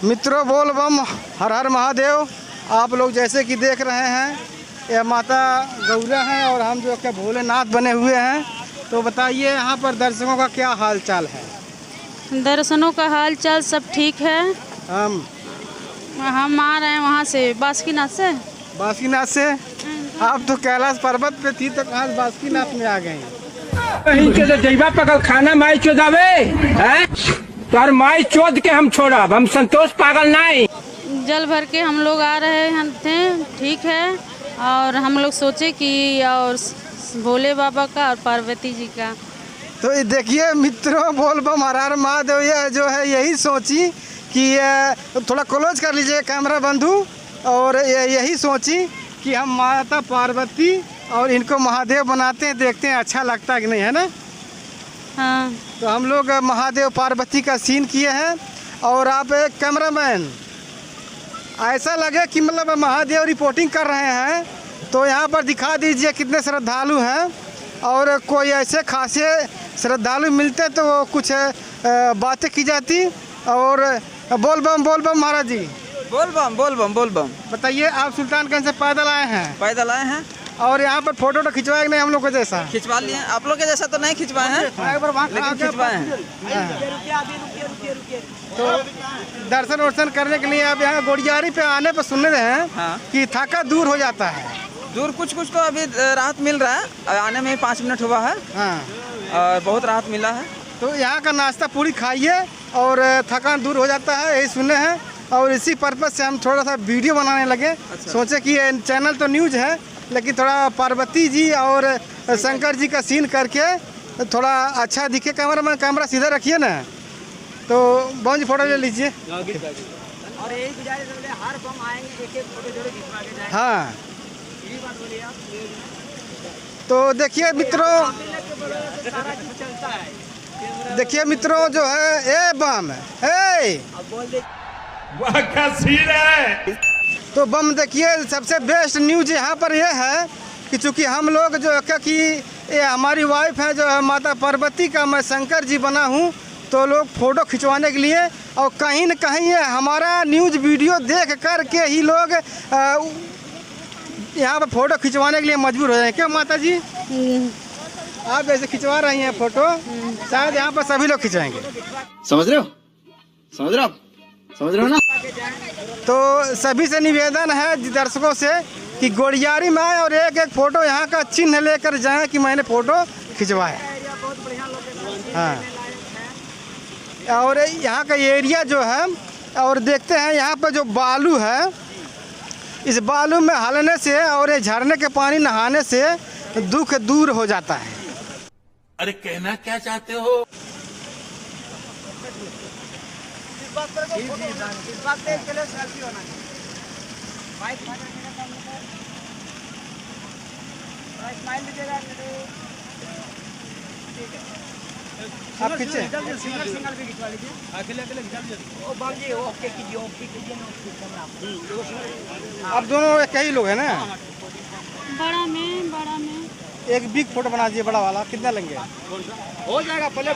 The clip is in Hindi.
मित्रों बोल बम हर हर महादेव। आप लोग जैसे कि देख रहे हैं यह माता गौरा हैं और हम जो क्या भोलेनाथ बने हुए हैं। तो बताइए यहाँ पर दर्शकों का क्या हाल चाल है? दर्शनों का हाल चाल सब ठीक है। हम आ रहे हैं वहाँ से बासुकीनाथ से। बासुकीनाथ से? आप तो कैलाश पर्वत पे थी तो कहाँ बासुकीनाथ में आ गए? कहीं के जैबा पकल खाना माई चोदावे हैं तार माई चोद के हम छोड़ा, हम संतोष पागल नहीं। जल भर के हम लोग आ रहे थे, ठीक है। और हम लोग सोचे कि और भोले बाबा का और पार्वती जी का। तो ये देखिए मित्रों बोल बम हर हर महादेव ये जो है यही सोची कि थोड़ा क्लोज कर लीजिए कैमरा बंधु। और यही सोची कि हम माता पार्वती और इनको महादेव बनाते हैं, देखते हैं अच्छा लगता है कि नहीं, है ना? हाँ। तो हम लोग महादेव पार्वती का सीन किए हैं। और आप एक कैमरामैन ऐसा लगे कि मतलब महादेव रिपोर्टिंग कर रहे हैं तो यहाँ पर दिखा दीजिए कितने श्रद्धालु हैं। और कोई ऐसे खासे श्रद्धालु मिलते तो वो कुछ बातें की जाती। और बोल बम महाराज जी। बोल बम। बताइए, आप सुल्तानगंज से पैदल आए हैं? पैदल आए हैं। और यहाँ पर फोटो तो खिंचवाए नहीं हम लोग को जैसा? खिंचवा लिए। आप लोग के जैसा तो नहीं खिंचवाए हैं, लेकिन खिंचवाए हैं। तो दर्शन वर्शन करने के लिए अब यहाँ गोड़ियारी पे आने पर सुन रहे हैं हाँ। कि थका दूर हो जाता है। दूर कुछ तो अभी राहत मिल रहा है, आने में 5 मिनट हुआ है। हाँ। और बहुत राहत मिला है। तो यहाँ का नाश्ता पूरी खाइए और थकान दूर हो जाता है, यही सुने हैं। और इसी पर्पज़ से हम थोड़ा सा वीडियो बनाने लगे। अच्छा। सोचे कि ये चैनल तो न्यूज़ है लेकिन थोड़ा पार्वती जी और शंकर जी का सीन करके थोड़ा अच्छा दिखे। कैमरा सीधा रखिए ना। तो बहुत जी फोटो ले लीजिए। और यही गुजारिश है, हर बम आएंगे एक फोटो जरूर खिंचवा के जाएं। हाँ। तो देखिए मित्रों जो है ए बम वाह क्या सीन है। तो बम देखिए सबसे बेस्ट न्यूज यहाँ पर यह है कि चूँकि हम लोग जो है कि ये हमारी वाइफ है जो है माता पार्वती का मैं शंकर जी बना हूँ तो लोग फ़ोटो खिंचवाने के लिए और कहीं न कहीं ये हमारा न्यूज़ वीडियो देख कर के ही लोग यहाँ पर फ़ोटो खिंचवाने के लिए मजबूर हो जाए। क्या माता जी? आप ऐसे खिंचवा रही हैं फ़ोटो, शायद यहाँ पर सभी लोग खिंचवाएंगे। समझ रहे हो ना? तो सभी से निवेदन है दर्शकों से कि गोड़ियारी में आए और एक फ़ोटो यहाँ का चिन्ह लेकर जाएं कि मैंने फ़ोटो खिंचवाया। हाँ। और यहाँ का एरिया जो है और देखते हैं यहाँ पर जो बालू है, इस बालू में हलने से और ये झरने के पानी नहाने से दुख दूर हो जाता है। अरे कहना क्या चाहते हो? आप खींचे। आप दोनों एक ही लोग हैं ना? बड़ा में एक बिग फोटो बना दीजिए बड़ा वाला। कितना लेंगे? हो जाएगा, पहले